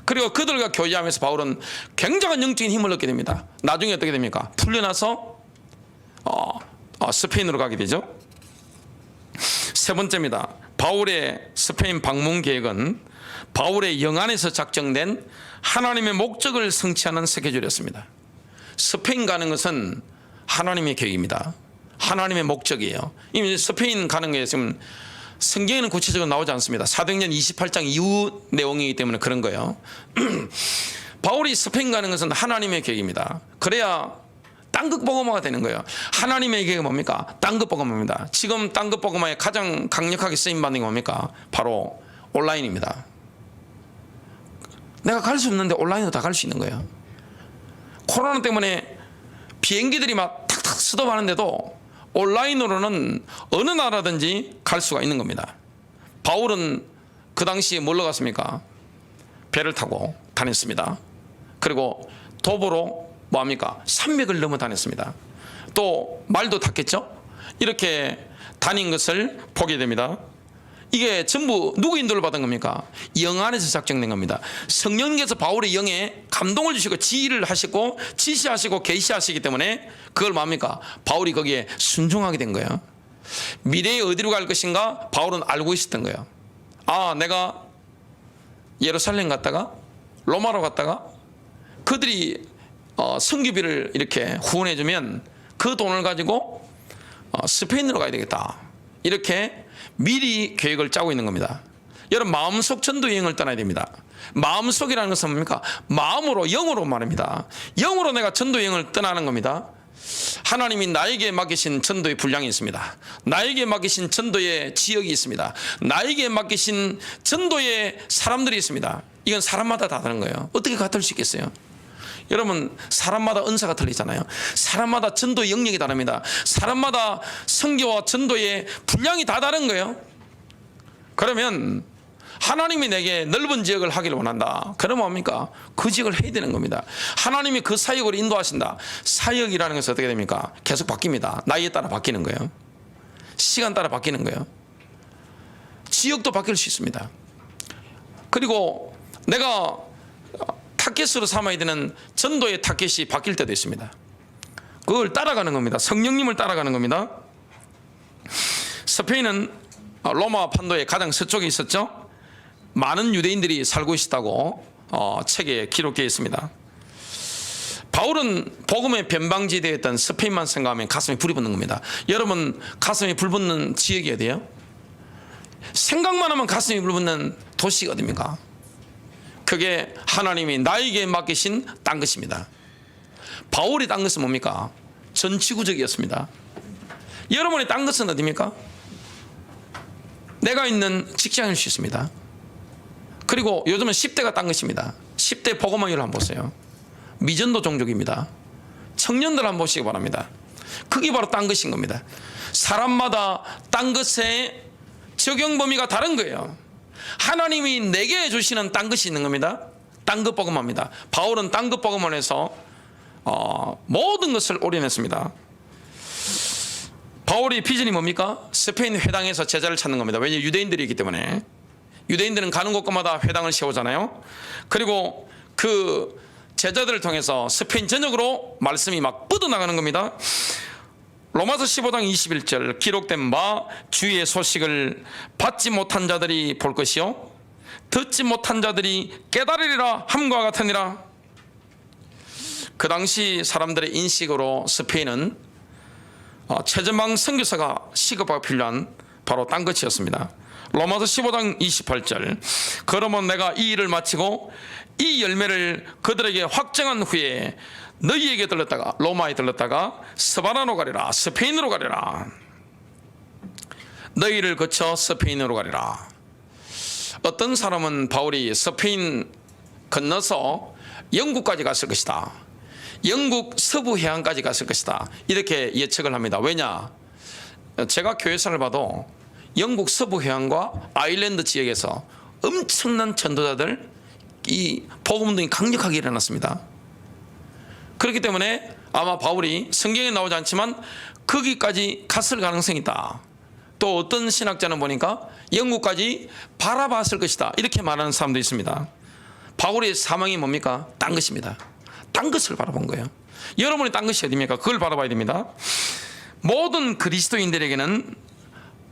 그리고 그들과 교제하면서 바울은 굉장한 영적인 힘을 얻게 됩니다. 나중에 어떻게 됩니까? 풀려나서 스페인으로 가게 되죠. 세 번째입니다. 바울의 스페인 방문 계획은 바울의 영안에서 작정된 하나님의 목적을 성취하는 스케줄이었습니다. 스페인 가는 것은 하나님의 계획입니다. 하나님의 목적이에요. 이미 스페인 가는 게 지금 성경에는 구체적으로 나오지 않습니다. 사도행전 28장 이후 내용이기 때문에 그런 거예요. 바울이 스페인 가는 것은 하나님의 계획입니다. 그래야 땅끝 복음화가 되는 거예요. 하나님의 계획은 뭡니까? 땅끝 복음화입니다. 지금 땅끝 복음화에 가장 강력하게 쓰임받는 게 뭡니까? 바로 온라인입니다. 내가 갈 수 없는데 온라인으로 다 갈 수 있는 거예요. 코로나 때문에 비행기들이 막 탁탁 스톱하는데도 온라인으로는 어느 나라든지 갈 수가 있는 겁니다. 바울은 그 당시에 뭘로 갔습니까? 배를 타고 다녔습니다. 그리고 도보로 뭐합니까? 산맥을 넘어 다녔습니다. 또 말도 탔겠죠? 이렇게 다닌 것을 보게 됩니다. 이게 전부 누구 인도를 받은 겁니까? 영 안에서 작정된 겁니다. 성령께서 바울의 영에 감동을 주시고 지휘를 하시고 지시하시고 계시하시기 때문에 그걸 뭡니까? 바울이 거기에 순종하게 된 거예요. 미래에 어디로 갈 것인가 바울은 알고 있었던 거예요. 아, 내가 예루살렘 갔다가 로마로 갔다가 그들이 성교비를 이렇게 후원해 주면 그 돈을 가지고 스페인으로 가야 되겠다. 이렇게 미리 계획을 짜고 있는 겁니다. 여러분 마음속 전도 여행을 떠나야 됩니다. 마음속이라는 것은 뭡니까? 마음으로 영으로 말입니다. 영으로 내가 전도 여행을 떠나는 겁니다. 하나님이 나에게 맡기신 전도의 분량이 있습니다. 나에게 맡기신 전도의 지역이 있습니다. 나에게 맡기신 전도의 사람들이 있습니다. 이건 사람마다 다 다른 거예요. 어떻게 같을 수 있겠어요? 여러분 사람마다 은사가 틀리잖아요. 사람마다 전도 영역이 다릅니다. 사람마다 선교와 전도의 분량이 다 다른 거예요. 그러면 하나님이 내게 넓은 지역을 하기를 원한다. 그러면 뭡니까? 그 지역을 해야 되는 겁니다. 하나님이 그 사역으로 인도하신다. 사역이라는 것은 어떻게 됩니까? 계속 바뀝니다. 나이에 따라 바뀌는 거예요. 시간 따라 바뀌는 거예요. 지역도 바뀔 수 있습니다. 그리고 내가 타켓으로 삼아야 되는 전도의 타켓이 바뀔 때도 있습니다. 그걸 따라가는 겁니다. 성령님을 따라가는 겁니다. 스페인은 로마 판도의 가장 서쪽에 있었죠. 많은 유대인들이 살고 있었다고 책에 기록되어 있습니다. 바울은 복음의 변방지대였던 스페인만 생각하면 가슴에 불이 붙는 겁니다. 여러분 가슴에 불 붙는 지역이 어디예요? 생각만 하면 가슴에 불 붙는 도시가 어디입니까? 그게 하나님이 나에게 맡기신 딴 것입니다. 바울이 딴 것은 뭡니까? 전지구적이었습니다. 여러분의 딴 것은 어디입니까? 내가 있는 직장일 수 있습니다. 그리고 요즘은 10대가 딴 것입니다. 10대 복음화율 한번 보세요. 미전도 종족입니다. 청년들 한번 보시기 바랍니다. 그게 바로 딴 것인 겁니다. 사람마다 딴 것의 적용 범위가 다른 거예요. 하나님이 내게 주시는 딴 것이 있는 겁니다. 딴 것 복음화입니다. 바울은 딴 것 복음을 해서 모든 것을 올인했습니다. 바울의 비전이 뭡니까? 스페인 회당에서 제자를 찾는 겁니다. 왜냐하면 유대인들이기 때문에. 유대인들은 가는 곳마다 회당을 세우잖아요. 그리고 그 제자들을 통해서 스페인 전역으로 말씀이 막 뻗어나가는 겁니다. 로마서 15장 21절 기록된 바 주의 소식을 받지 못한 자들이 볼 것이요 듣지 못한 자들이 깨달으리라 함과 같으니라. 그 당시 사람들의 인식으로 스페인은 최전방 선교사가 시급하고 필요한 바로 딴 것이었습니다. 로마서 15장 28절 그러면 내가 이 일을 마치고 이 열매를 그들에게 확정한 후에 너희에게 들렀다가 로마에 들렀다가 스바나로 가리라 스페인으로 가리라. 너희를 거쳐 스페인으로 가리라. 어떤 사람은 바울이 스페인 건너서 영국까지 갔을 것이다. 영국 서부 해안까지 갔을 것이다. 이렇게 예측을 합니다. 왜냐? 제가 교회사를 봐도 영국 서부 해안과 아일랜드 지역에서 엄청난 전도자들 이 복음운동이 강력하게 일어났습니다. 그렇기 때문에 아마 바울이 성경에 나오지 않지만 거기까지 갔을 가능성이 있다. 또 어떤 신학자는 보니까 영국까지 바라봤을 것이다. 이렇게 말하는 사람도 있습니다. 바울의 사망이 뭡니까? 딴 것입니다. 딴 것을 바라본 거예요. 여러분의 딴 것이 어디입니까? 그걸 바라봐야 됩니다. 모든 그리스도인들에게는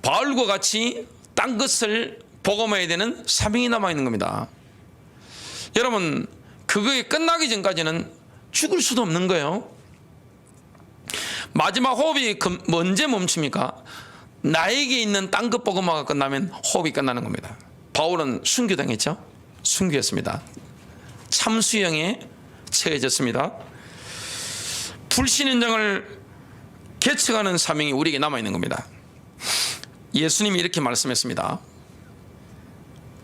바울과 같이 딴 것을 복음해야 되는 사명이 남아있는 겁니다. 여러분 그거에 끝나기 전까지는 죽을 수도 없는 거예요. 마지막 호흡이 언제 멈춥니까? 나에게 있는 딴 것 복음화가 끝나면 호흡이 끝나는 겁니다. 바울은 순교당했죠. 순교했습니다. 참수형에 처해졌습니다. 불신인정을 개척하는 사명이 우리에게 남아있는 겁니다. 예수님이 이렇게 말씀했습니다.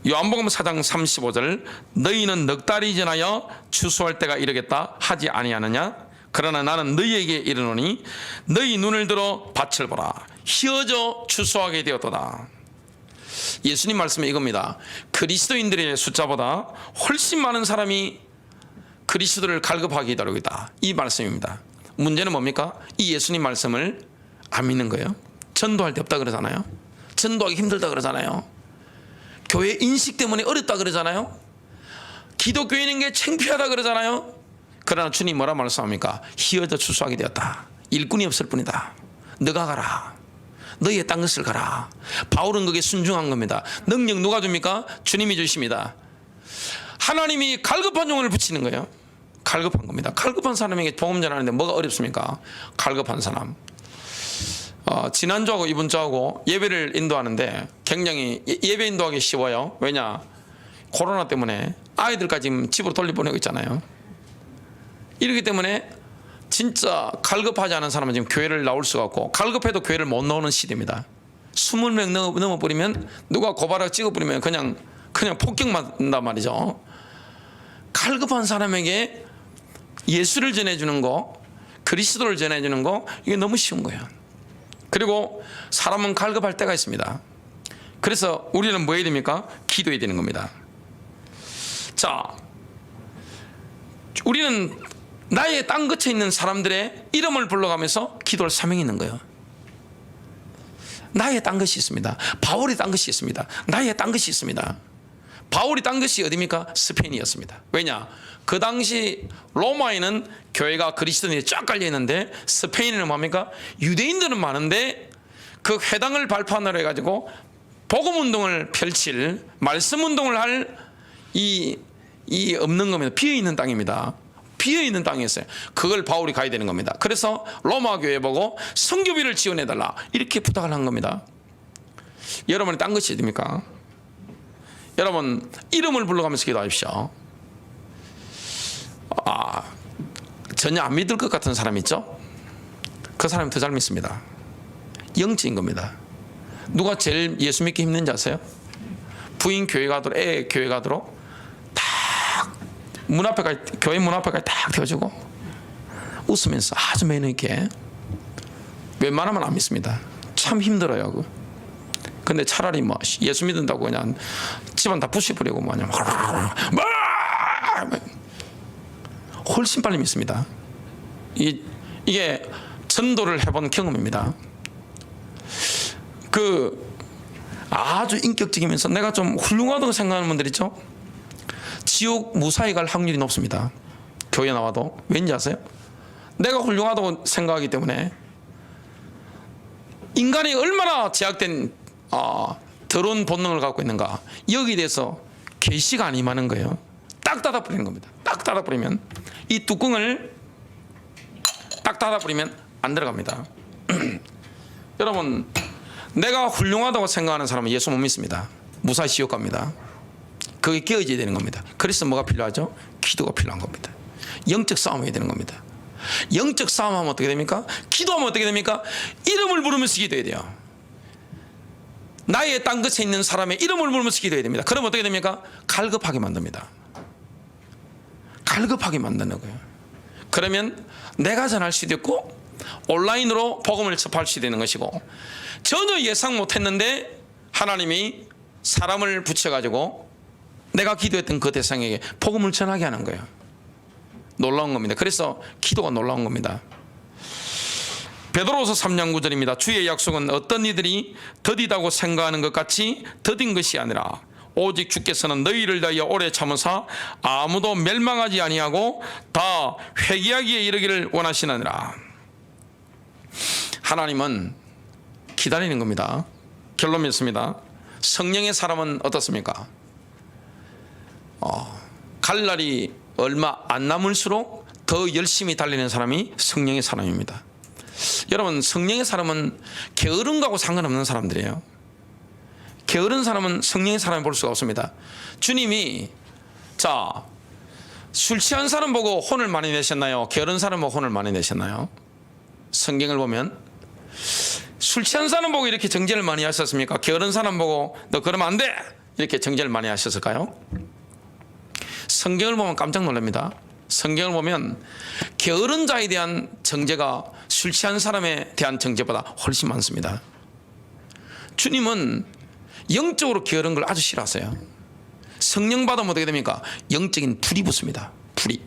요한복음 4장 35절 너희는 넉 달이 지나여 추수할 때가 이르겠다 하지 아니하느냐? 그러나 나는 너희에게 이르노니 너희 눈을 들어 밭을 보라 희어져 추수하게 되었도다. 예수님 말씀은 이겁니다. 그리스도인들의 숫자보다 훨씬 많은 사람이 그리스도를 갈급하게 기다리고 있다. 이 말씀입니다. 문제는 뭡니까? 이 예수님 말씀을 안 믿는 거예요. 전도할 데 없다 그러잖아요. 전도하기 힘들다 그러잖아요. 교회 인식 때문에 어렵다 그러잖아요. 기독교인인 게 창피하다 그러잖아요. 그러나 주님 뭐라 말씀합니까? 희어져 추수하게 되었다. 일꾼이 없을 뿐이다. 너가 가라. 너희의 딴 것을 가라. 바울은 그게 순종한 겁니다. 능력 누가 줍니까? 주님이 주십니다. 하나님이 갈급한 종을 붙이는 거예요. 갈급한 겁니다. 갈급한 사람에게 복음 전하는데 뭐가 어렵습니까? 갈급한 사람. 지난주하고 이번 주하고 예배를 인도하는데 굉장히 예배 인도하기 쉬워요. 왜냐? 코로나 때문에 아이들까지 집으로 돌려보내고 있잖아요. 이렇기 때문에 진짜 갈급하지 않은 사람은 지금 교회를 나올 수가 없고 갈급해도 교회를 못 나오는 시대입니다. 20명 넘어버리면 누가 고발하고 찍어버리면 그냥 폭격 맞는단 말이죠. 갈급한 사람에게 예수를 전해주는 거, 그리스도를 전해주는 거 이게 너무 쉬운 거예요. 그리고 사람은 갈급할 때가 있습니다. 그래서 우리는 뭐 해야 됩니까? 기도해야 되는 겁니다. 자, 우리는 나의 땅 끝에 있는 사람들의 이름을 불러가면서 기도할 사명이 있는 거예요. 나의 딴 것이 있습니다. 바울이 딴 것이 있습니다. 나의 딴 것이 있습니다. 바울이 딴 것이 어디입니까? 스페인이었습니다. 왜냐? 그 당시 로마에는 교회가 그리스도인이 쫙 깔려 있는데 스페인에는 뭡니까? 유대인들은 많은데 그 회당을 발판으로 해가지고 복음 운동을 펼칠 말씀 운동을 할 이 없는 겁니다. 비어 있는 땅입니다. 비어있는 땅이었어요. 그걸 바울이 가야 되는 겁니다. 그래서 로마 교회 보고 선교비를 지원해달라 이렇게 부탁을 한 겁니다. 여러분이 딴 것이 됩니까? 여러분 이름을 불러가면서 기도하십시오. 전혀 안 믿을 것 같은 사람 있죠? 그 사람이 더 잘 믿습니다. 영적인 겁니다. 누가 제일 예수 믿기 힘든지 아세요? 부인 교회 가도록, 애 교회 가도록 딱 문 앞에까지, 교회 문 앞에까지 딱 태워주고 웃으면서 아주 매너 있게. 웬만하면 안 믿습니다. 참 힘들어요. 근데 차라리 뭐 예수 믿는다고 그냥 집안 다 부셔버리고 뭐냐 훨씬 빨리 믿습니다. 이게 전도를 해본 경험입니다. 아주 인격적이면서 내가 좀 훌륭하다고 생각하는 분들 있죠? 지옥 무사히 갈 확률이 높습니다. 교회 나와도. 왠지 아세요? 내가 훌륭하다고 생각하기 때문에. 인간이 얼마나 제약된 더러운 본능을 갖고 있는가. 여기에 대해서 계시가 안 임하는 거예요. 딱 닫아버리는 겁니다. 딱 닫아버리면 이 뚜껑을 딱 닫아버리면 안 들어갑니다. 여러분 내가 훌륭하다고 생각하는 사람은 예수 못 믿습니다. 무사히 지옥 갑니다. 그게 깨어져야 되는 겁니다. 그래서 뭐가 필요하죠? 기도가 필요한 겁니다. 영적 싸움이 되는 겁니다. 영적 싸움하면 어떻게 됩니까? 기도하면 어떻게 됩니까? 이름을 부르면서 기도해야 돼요. 나의 땅 끝에 있는 사람의 이름을 부르면서 기도해야 됩니다. 그러면 어떻게 됩니까? 갈급하게 만듭니다. 갈급하게 만드는 거예요. 그러면 내가 전할 수도 있고 온라인으로 복음을 접할 수도 있는 것이고, 전혀 예상 못했는데 하나님이 사람을 붙여가지고 내가 기도했던 그 대상에게 복음을 전하게 하는 거예요. 놀라운 겁니다. 그래서 기도가 놀라운 겁니다. 베드로서 3장 9절입니다. 주의 약속은 어떤 이들이 더디다고 생각하는 것 같이 더딘 것이 아니라 오직 주께서는 너희를 위하여 오래 참으사 아무도 멸망하지 아니하고 다 회개하기에 이르기를 원하시느니라. 하나님은 기다리는 겁니다. 결론 맺습니다. 성령의 사람은 어떻습니까? 갈 날이 얼마 안 남을수록 더 열심히 달리는 사람이 성령의 사람입니다. 여러분 성령의 사람은 게으른거하고 상관없는 사람들이에요. 게으른 사람은 성령의 사람이 볼 수가 없습니다. 주님이 술 취한 사람 보고 혼을 많이 내셨나요? 게으른 사람 보고 혼을 많이 내셨나요? 성경을 보면 술 취한 사람 보고 이렇게 정죄를 많이 하셨습니까? 게으른 사람 보고 너 그러면 안 돼! 이렇게 정죄를 많이 하셨을까요? 성경을 보면 깜짝 놀랍니다. 성경을 보면 게으른 자에 대한 정죄가 술 취한 사람에 대한 정죄보다 훨씬 많습니다. 주님은 영적으로 게으른 걸 아주 싫어하세요. 성령 받으면 어떻게 됩니까? 영적인 불이 붙습니다. 불이.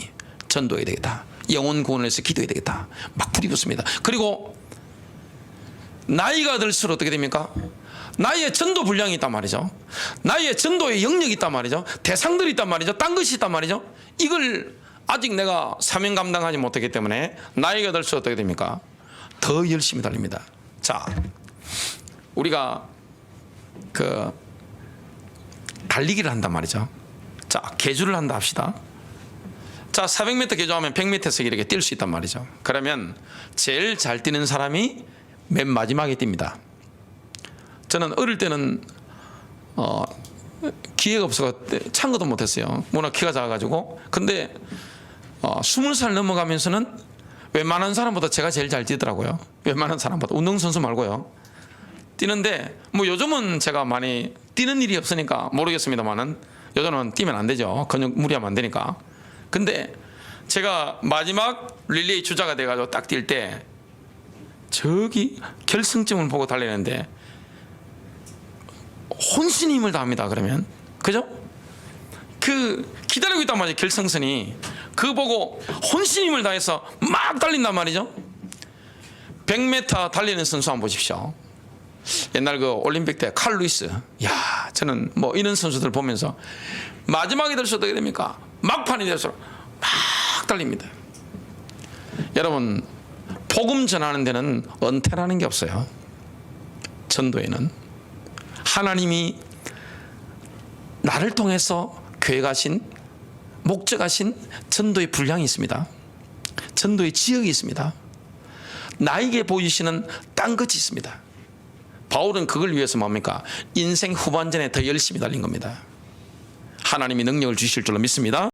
전도해야 되겠다. 영혼 구원을 위해서 기도해야 되겠다. 막 불이 붙습니다. 그리고 나이가 들수록 어떻게 됩니까? 나의 전도 분량이 있단 말이죠. 나의 전도의 영역이 있단 말이죠. 대상들이 있단 말이죠. 딴 것이 있단 말이죠. 이걸 아직 내가 사명 감당하지 못했기 때문에 나이가 들수록 어떻게 됩니까? 더 열심히 달립니다. 자, 우리가 달리기를 한단 말이죠. 자, 계주를 한다 합시다. 자, 400m 계주하면 100m에서 이렇게 뛸 수 있단 말이죠. 그러면 제일 잘 뛰는 사람이 맨 마지막에 뜁니다. 저는 어릴 때는 기회가 없어서 참가도 못했어요. 워낙 키가 작아가지고. 근데 20살 넘어가면서는 웬만한 사람보다 제가 제일 잘 뛰더라고요. 웬만한 사람보다. 운동선수 말고요. 뛰는데 뭐 요즘은 제가 많이 뛰는 일이 없으니까 모르겠습니다만은 요즘은 뛰면 안 되죠. 근육 무리하면 안 되니까. 근데 제가 마지막 릴레이 주자가 돼가지고 딱 뛸 때 저기 결승점을 보고 달리는데 혼신 힘을 다합니다. 그러면 그죠? 기다리고 있단 말이에요. 결승선이 그거 보고 혼신 힘을 다해서 막 달린단 말이죠. 100m 달리는 선수 한번 보십시오. 옛날 올림픽 때 칼 루이스. 야, 저는 뭐 이런 선수들 보면서 마지막에 들수록 어떻게 됩니까? 막판이 될수록 막 달립니다. 여러분 복음 전하는 데는 은퇴라는 게 없어요. 전도에는 하나님이 나를 통해서 교회 가신 목적하신 전도의 분량이 있습니다. 전도의 지역이 있습니다. 나에게 보이시는 딴 것이 있습니다. 바울은 그걸 위해서 뭡니까? 인생 후반전에 더 열심히 달린 겁니다. 하나님이 능력을 주실 줄로 믿습니다.